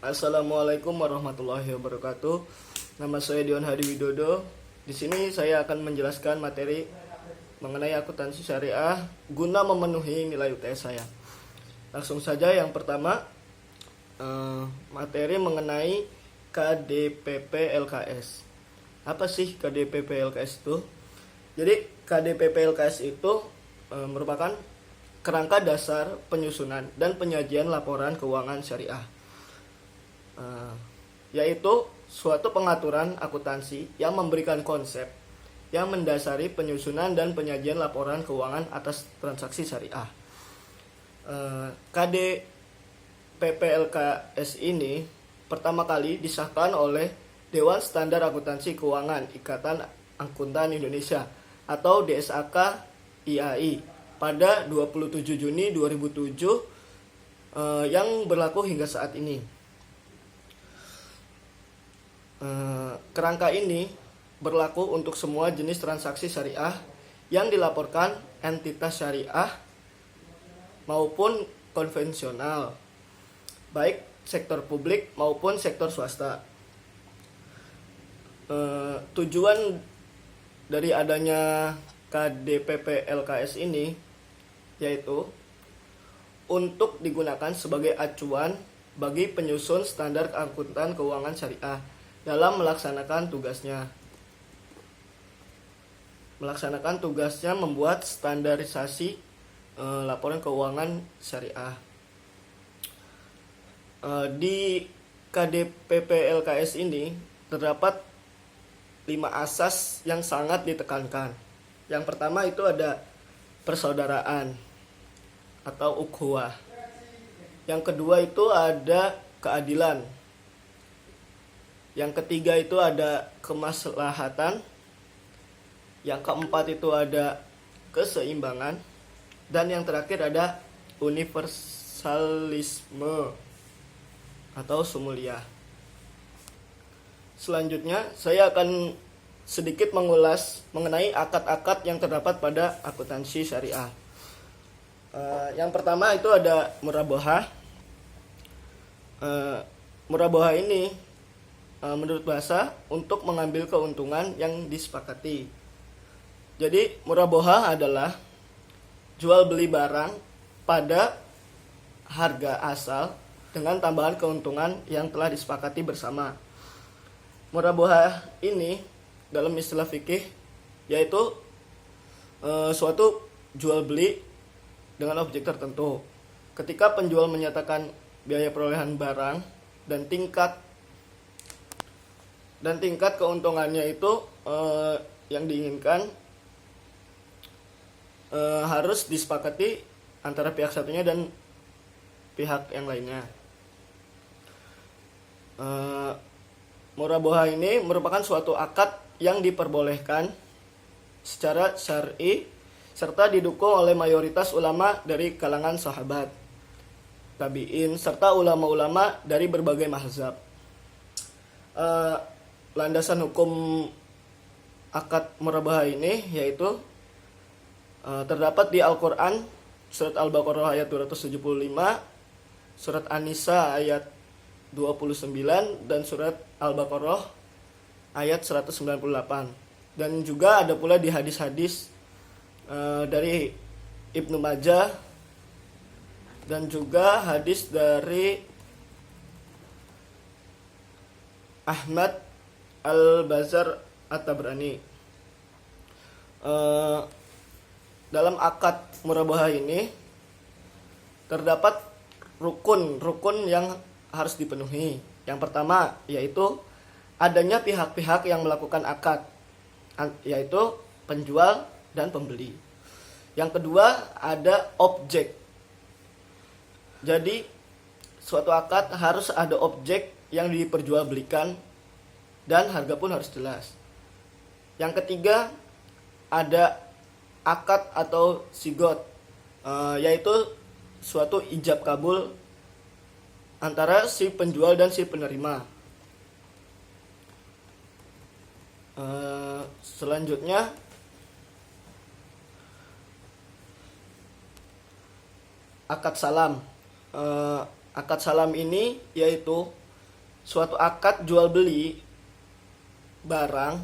Assalamualaikum warahmatullahi wabarakatuh. Nama saya Dion Hadi Widodo. Di sini saya akan menjelaskan materi mengenai akuntansi syariah guna memenuhi nilai UTS saya. Langsung saja yang pertama, materi mengenai KDPP LKS. Apa sih KDPP LKS itu? Jadi KDPP LKS itu merupakan kerangka dasar penyusunan dan penyajian laporan keuangan syariah, yaitu suatu pengaturan akuntansi yang memberikan konsep yang mendasari penyusunan dan penyajian laporan keuangan atas transaksi syariah. KDPP LKS ini pertama kali disahkan oleh Dewan Standar Akuntansi Keuangan Ikatan Akuntan Indonesia atau DSAK IAI pada 27 Juni 2007 yang berlaku hingga saat ini. Kerangka ini berlaku untuk semua jenis transaksi syariah yang dilaporkan entitas syariah maupun konvensional, baik sektor publik maupun sektor swasta. Tujuan dari adanya KDPP LKS ini yaitu untuk digunakan sebagai acuan bagi penyusun standar akuntan keuangan syariah dalam melaksanakan tugasnya membuat standarisasi laporan keuangan syariah. Di KDPP LKS ini terdapat 5 asas yang sangat ditekankan. Yang pertama itu ada persaudaraan atau ukhuwah. Yang kedua itu ada keadilan. Yang ketiga itu ada kemaslahatan. Yang keempat itu ada keseimbangan. Dan yang terakhir ada universalisme atau sumuliyah. Selanjutnya saya akan sedikit mengulas mengenai akad-akad yang terdapat pada akuntansi syariah. Yang pertama itu ada murabohah. Murabohah ini menurut bahasa untuk mengambil keuntungan yang disepakati. Jadi murabohah adalah jual beli barang pada harga asal dengan tambahan keuntungan yang telah disepakati bersama. Murabohah ini dalam istilah fikih yaitu suatu jual beli dengan objek tertentu. Ketika penjual menyatakan biaya perolehan barang dan tingkat keuntungannya itu yang diinginkan harus disepakati antara pihak satunya dan pihak yang lainnya. Murabohah ini merupakan suatu akad yang diperbolehkan secara syar'i serta didukung oleh mayoritas ulama dari kalangan sahabat, tabi'in, serta ulama-ulama dari berbagai mazhab. Landasan hukum akad murabohah ini yaitu terdapat di Al-Quran, surat Al-Baqarah ayat 275, surat An-Nisa ayat 29, dan surat Al-Baqarah ayat 198. Dan juga ada pula di hadis-hadis dari Ibnu Majah dan juga hadis dari Ahmad Al-Bazar At-Tabrani. Dalam akad murabohah ini terdapat rukun yang harus dipenuhi. Yang pertama yaitu adanya pihak-pihak yang melakukan akad, yaitu penjual dan pembeli. Yang kedua ada objek. Jadi suatu akad harus ada objek yang diperjualbelikan dan harga pun harus jelas. Yang ketiga ada akad atau sigot, yaitu suatu ijab kabul antara si penjual dan si penerima. Selanjutnya akad salam. Akad salam ini yaitu suatu akad jual beli barang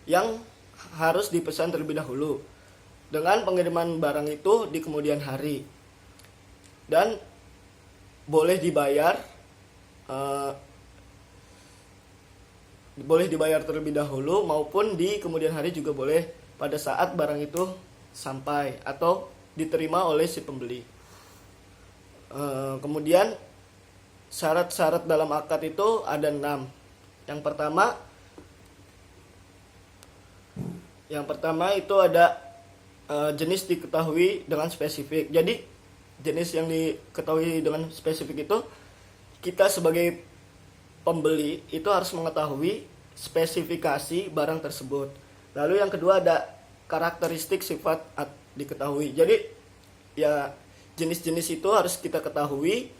yang harus dipesan terlebih dahulu dengan pengiriman barang itu di kemudian hari, dan boleh dibayar terlebih dahulu maupun di kemudian hari juga boleh pada saat barang itu sampai atau diterima oleh si pembeli. Kemudian syarat-syarat dalam akad itu ada 6. Yang pertama itu ada jenis diketahui dengan spesifik. Jadi jenis yang diketahui dengan spesifik itu kita sebagai pembeli itu harus mengetahui spesifikasi barang tersebut. Lalu yang kedua ada karakteristik sifat diketahui. Jadi ya jenis-jenis itu harus kita ketahui,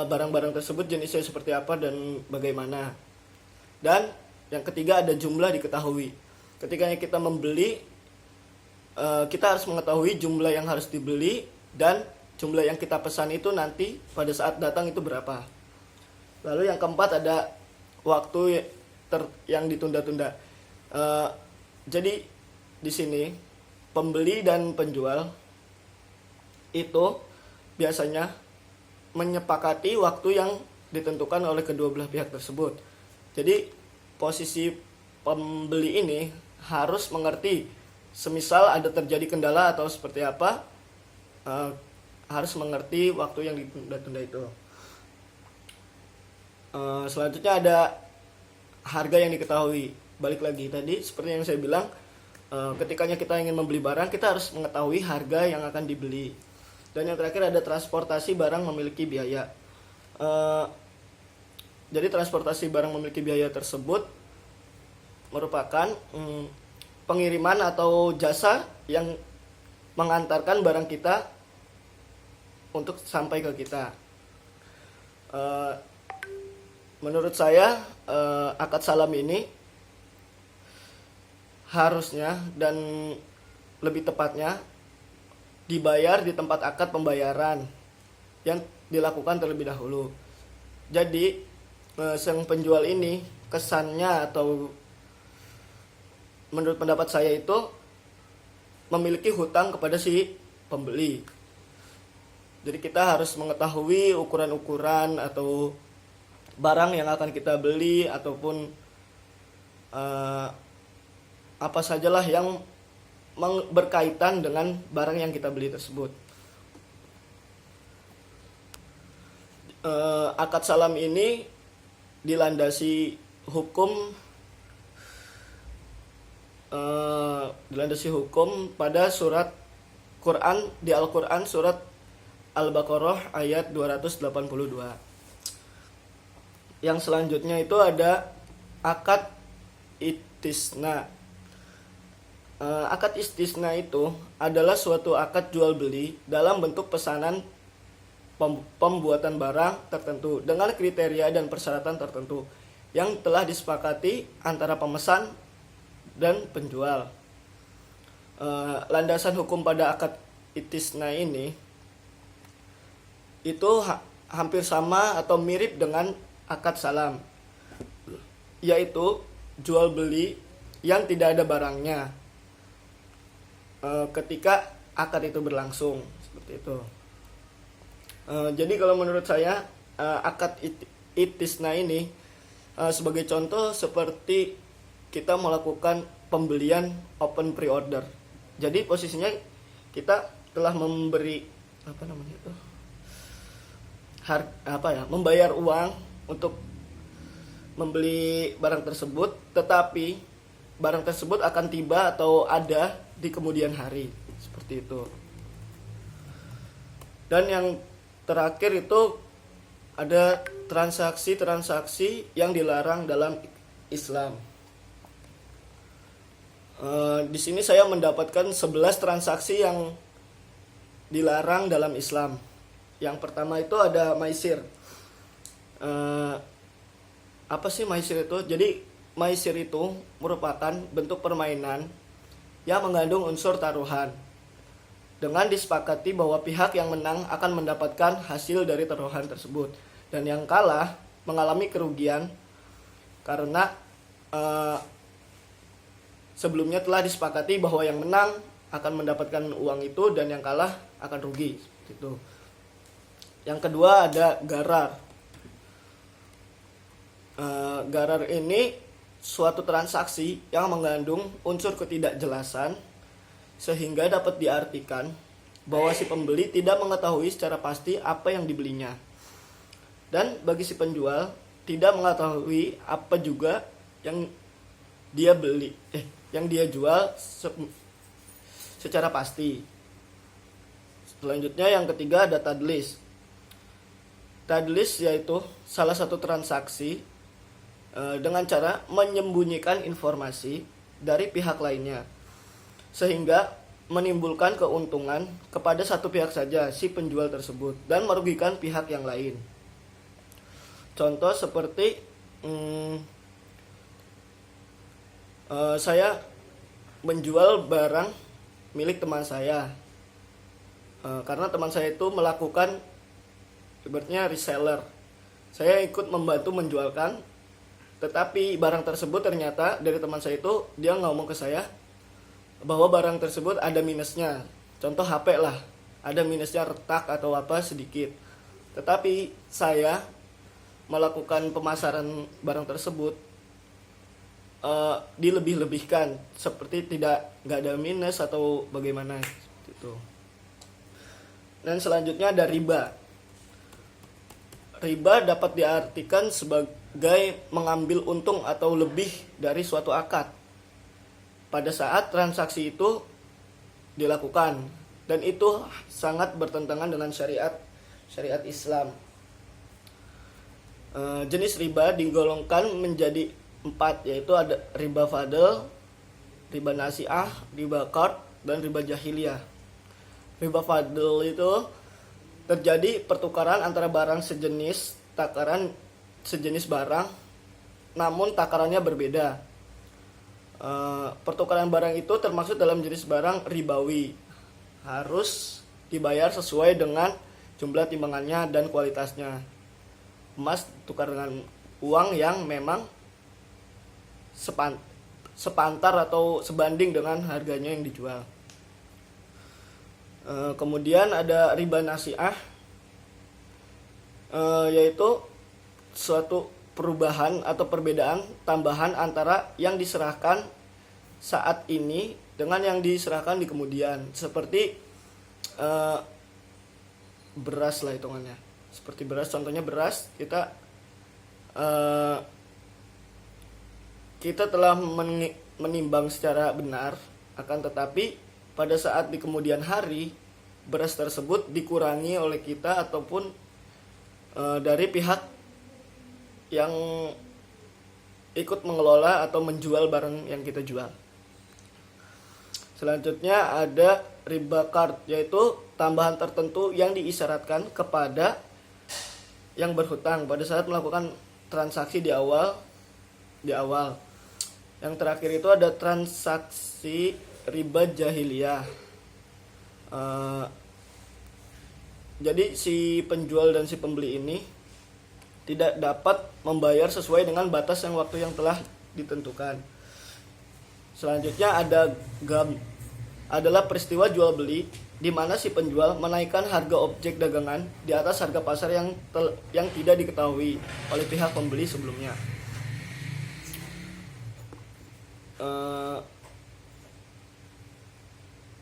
barang-barang tersebut jenisnya seperti apa dan bagaimana. Dan yang ketiga ada jumlah diketahui. Ketika kita membeli, kita harus mengetahui jumlah yang harus dibeli dan jumlah yang kita pesan itu nanti pada saat datang itu berapa. Lalu yang keempat ada waktu yang ditunda-tunda. Jadi di sini pembeli dan penjual itu biasanya menyepakati waktu yang ditentukan oleh kedua belah pihak tersebut. Jadi posisi pembeli ini harus mengerti, semisal ada terjadi kendala atau seperti apa, harus mengerti waktu yang ditunda-tunda itu. Selanjutnya ada harga yang diketahui. Balik lagi tadi seperti yang saya bilang, ketikanya kita ingin membeli barang, kita harus mengetahui harga yang akan dibeli. Dan yang terakhir ada transportasi barang memiliki biaya. Jadi transportasi barang memiliki biaya tersebut merupakan pengiriman atau jasa yang mengantarkan barang kita untuk sampai ke kita. Menurut saya akad salam ini harusnya dan lebih tepatnya dibayar di tempat akad pembayaran yang dilakukan terlebih dahulu. Jadi sang penjual ini kesannya atau menurut pendapat saya itu memiliki hutang kepada si pembeli. Jadi kita harus mengetahui ukuran-ukuran atau barang yang akan kita beli ataupun apa sajalah yang berkaitan dengan barang yang kita beli tersebut. Akad salam ini dilandasi hukum pada surat Quran, di Al-Quran surat Al-Baqarah ayat 282. Yang selanjutnya itu ada akad istisna. Akad istisna itu adalah suatu akad jual beli dalam bentuk pesanan pembuatan barang tertentu dengan kriteria dan persyaratan tertentu yang telah disepakati antara pemesan dan penjual. Landasan hukum pada akad istisna ini itu hampir sama atau mirip dengan akad salam, yaitu jual beli yang tidak ada barangnya ketika akad itu berlangsung, seperti itu. Jadi kalau menurut saya akad istisna ini sebagai contoh seperti kita melakukan pembelian open pre-order. Jadi posisinya kita telah memberi membayar uang untuk membeli barang tersebut, tetapi barang tersebut akan tiba atau ada di kemudian hari, seperti itu. Dan yang terakhir itu ada transaksi-transaksi yang dilarang dalam Islam. Di sini saya mendapatkan 11 transaksi yang dilarang dalam Islam. Yang pertama itu ada maisir. Apa sih maisir itu? Jadi maisir itu merupakan bentuk permainan yang mengandung unsur taruhan, dengan disepakati bahwa pihak yang menang akan mendapatkan hasil dari taruhan tersebut, dan yang kalah mengalami kerugian karena sebelumnya telah disepakati bahwa yang menang akan mendapatkan uang itu dan yang kalah akan rugi. Gitu. Yang kedua ada garar. Garar ini suatu transaksi yang mengandung unsur ketidakjelasan sehingga dapat diartikan bahwa si pembeli tidak mengetahui secara pasti apa yang dibelinya. Dan bagi si penjual tidak mengetahui apa juga yang dia beli, yang dia jual secara pasti. Selanjutnya yang ketiga ada tadlis. Tadlis yaitu salah satu transaksi dengan cara menyembunyikan informasi dari pihak lainnya sehingga menimbulkan keuntungan kepada satu pihak saja si penjual tersebut dan merugikan pihak yang lain. Contoh seperti saya menjual barang milik teman saya karena teman saya itu melakukan ibaratnya reseller. Saya ikut membantu menjualkan, tetapi barang tersebut ternyata dari teman saya itu dia ngomong ke saya bahwa barang tersebut ada minusnya. Contoh HP lah, ada minusnya retak atau apa sedikit. Tetapi saya melakukan pemasaran barang tersebut dilebih-lebihkan, seperti nggak ada minus atau bagaimana gitu. Dan selanjutnya ada riba. Riba dapat diartikan sebagai mengambil untung atau lebih dari suatu akad pada saat transaksi itu dilakukan, dan itu sangat bertentangan dengan syariat Islam. Jenis riba digolongkan menjadi 4, yaitu ada riba fadl, riba nasi'ah, riba qard, dan riba jahiliyah. Riba fadl itu terjadi pertukaran antara barang sejenis, takaran sejenis barang, namun takarannya berbeda. Pertukaran barang itu termasuk dalam jenis barang ribawi, harus dibayar sesuai dengan jumlah timbangannya dan kualitasnya. Emas tukar dengan uang yang memang sepantar atau sebanding dengan harganya yang dijual. Kemudian ada riba nasi'ah, yaitu suatu perubahan atau perbedaan tambahan antara yang diserahkan saat ini dengan yang diserahkan di kemudian. Seperti beras lah hitungannya. Seperti beras, contohnya beras kita telah menimbang secara benar, akan tetapi pada saat di kemudian hari beras tersebut dikurangi oleh kita ataupun dari pihak yang ikut mengelola atau menjual barang yang kita jual. Selanjutnya ada riba qard, yaitu tambahan tertentu yang diisyaratkan kepada yang berhutang pada saat melakukan transaksi di awal. Yang terakhir itu ada transaksi riba jahiliyah. Jadi si penjual dan si pembeli ini tidak dapat membayar sesuai dengan batas yang waktu yang telah ditentukan. Selanjutnya ada gam, adalah peristiwa jual beli di mana si penjual menaikkan harga objek dagangan di atas harga pasar yang tidak diketahui oleh pihak pembeli sebelumnya.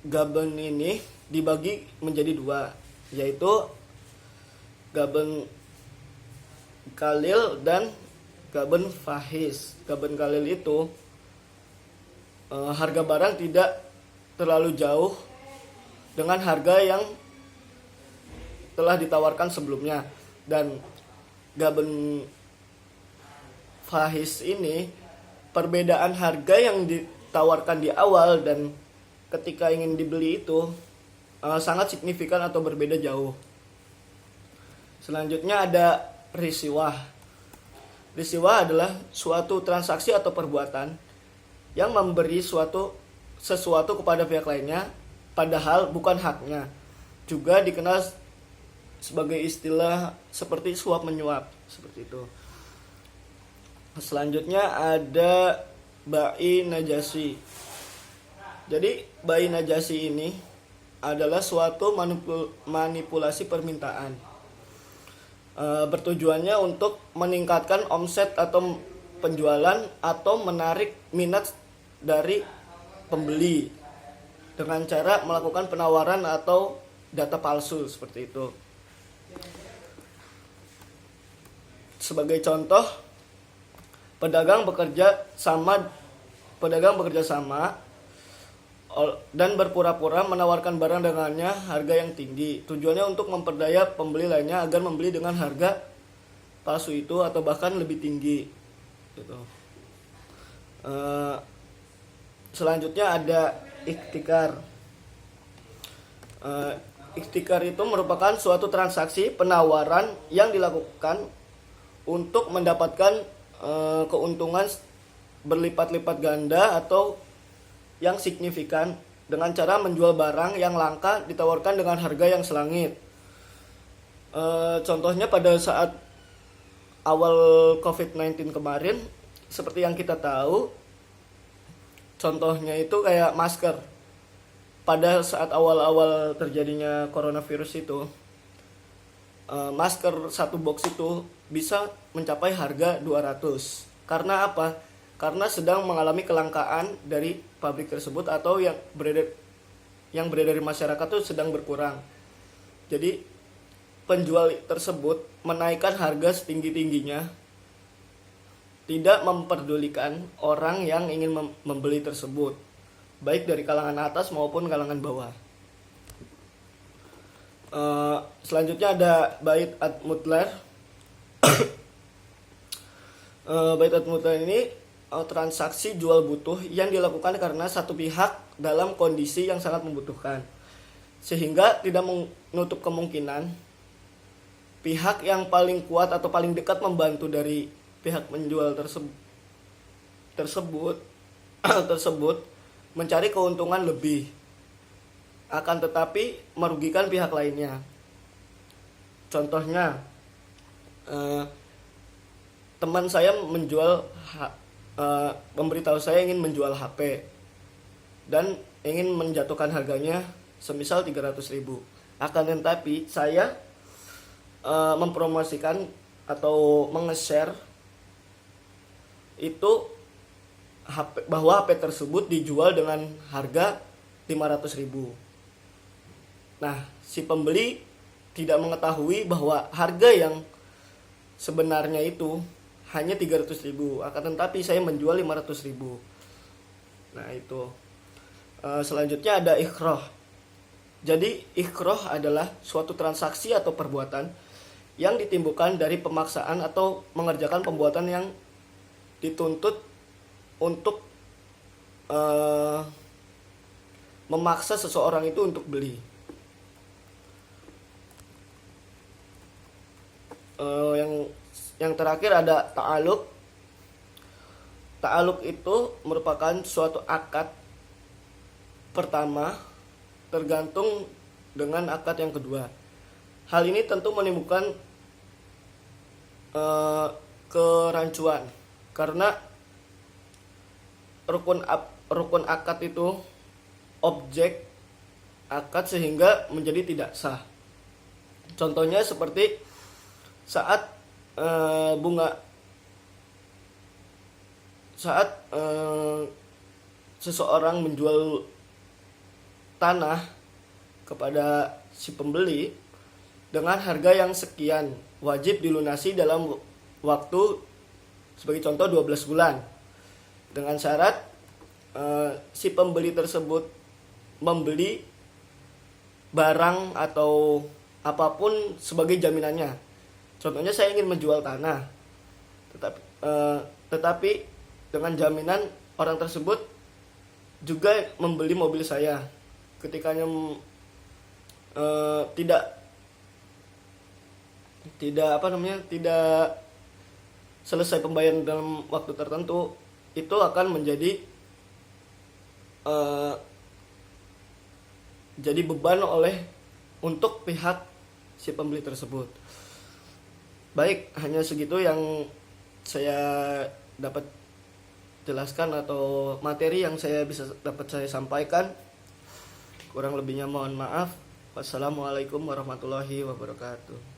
Gaben ini dibagi menjadi 2, yaitu gaben kalil dan gaben fahis. Gaben kalil itu harga barang tidak terlalu jauh dengan harga yang telah ditawarkan sebelumnya, dan gaben fahis ini perbedaan harga yang ditawarkan di awal dan ketika ingin dibeli itu sangat signifikan atau berbeda jauh. Selanjutnya ada risiwah. Risiwah adalah suatu transaksi atau perbuatan yang memberi sesuatu kepada pihak lainnya padahal bukan haknya. Juga dikenal sebagai istilah seperti suap menyuap, seperti itu. Selanjutnya ada bai najasi. Jadi bai najasi ini adalah suatu manipulasi permintaan. Bertujuannya untuk meningkatkan omset atau penjualan atau menarik minat dari pembeli dengan cara melakukan penawaran atau data palsu seperti itu. Sebagai contoh, pedagang bekerja sama dan berpura-pura menawarkan barang dengannya harga yang tinggi. Tujuannya untuk memperdaya pembeli lainnya agar membeli dengan harga palsu itu atau bahkan lebih tinggi. Gitu. Selanjutnya ada ikhtikar. Ikhtikar itu merupakan suatu transaksi penawaran yang dilakukan untuk mendapatkan keuntungan berlipat-lipat ganda atau yang signifikan dengan cara menjual barang yang langka ditawarkan dengan harga yang selangit. Contohnya pada saat awal COVID-19 kemarin, seperti yang kita tahu, contohnya itu kayak masker. Pada saat awal-awal terjadinya coronavirus itu, masker satu box itu bisa mencapai harga 200. Karena apa? Karena sedang mengalami kelangkaan dari pabrik tersebut atau yang beredar di masyarakat itu sedang berkurang. Jadi penjual tersebut menaikkan harga setinggi-tingginya, tidak memperdulikan orang yang ingin membeli tersebut, baik dari kalangan atas maupun kalangan bawah. Selanjutnya ada bait ad-mutlar. Bait ad-mutlar ini transaksi jual butuh yang dilakukan karena satu pihak dalam kondisi yang sangat membutuhkan, sehingga tidak menutup kemungkinan pihak yang paling kuat atau paling dekat membantu dari pihak penjual tersebut mencari keuntungan lebih, akan tetapi merugikan pihak lainnya. Contohnya, teman saya memberitahu saya ingin menjual HP dan ingin menjatuhkan harganya semisal 300.000. Akan tetapi saya mempromosikan atau menge-share itu bahwa HP tersebut dijual dengan harga 500.000. Nah, si pembeli tidak mengetahui bahwa harga yang sebenarnya itu hanya 300.000, akan tetapi saya menjual 500.000. Nah, itu. Selanjutnya ada ikrah. Jadi ikrah adalah suatu transaksi atau perbuatan yang ditimbulkan dari pemaksaan atau mengerjakan pembuatan yang dituntut untuk memaksa seseorang itu untuk beli. Yang terakhir ada ta'aluk. Ta'aluk itu merupakan suatu akad pertama tergantung dengan akad yang kedua. Hal ini tentu menimbulkan kerancuan karena rukun akad itu objek akad sehingga menjadi tidak sah. Contohnya seperti saat seseorang menjual tanah kepada si pembeli dengan harga yang sekian, wajib dilunasi dalam waktu sebagai contoh 12 bulan dengan syarat si pembeli tersebut membeli barang atau apapun sebagai jaminannya. Contohnya saya ingin menjual tanah, tetapi dengan jaminan orang tersebut juga membeli mobil saya. Ketika tidak selesai pembayaran dalam waktu tertentu, itu akan menjadi jadi beban untuk pihak si pembeli tersebut. Baik, hanya segitu yang saya dapat jelaskan atau materi yang dapat saya sampaikan. Kurang lebihnya mohon maaf. Wassalamualaikum warahmatullahi wabarakatuh.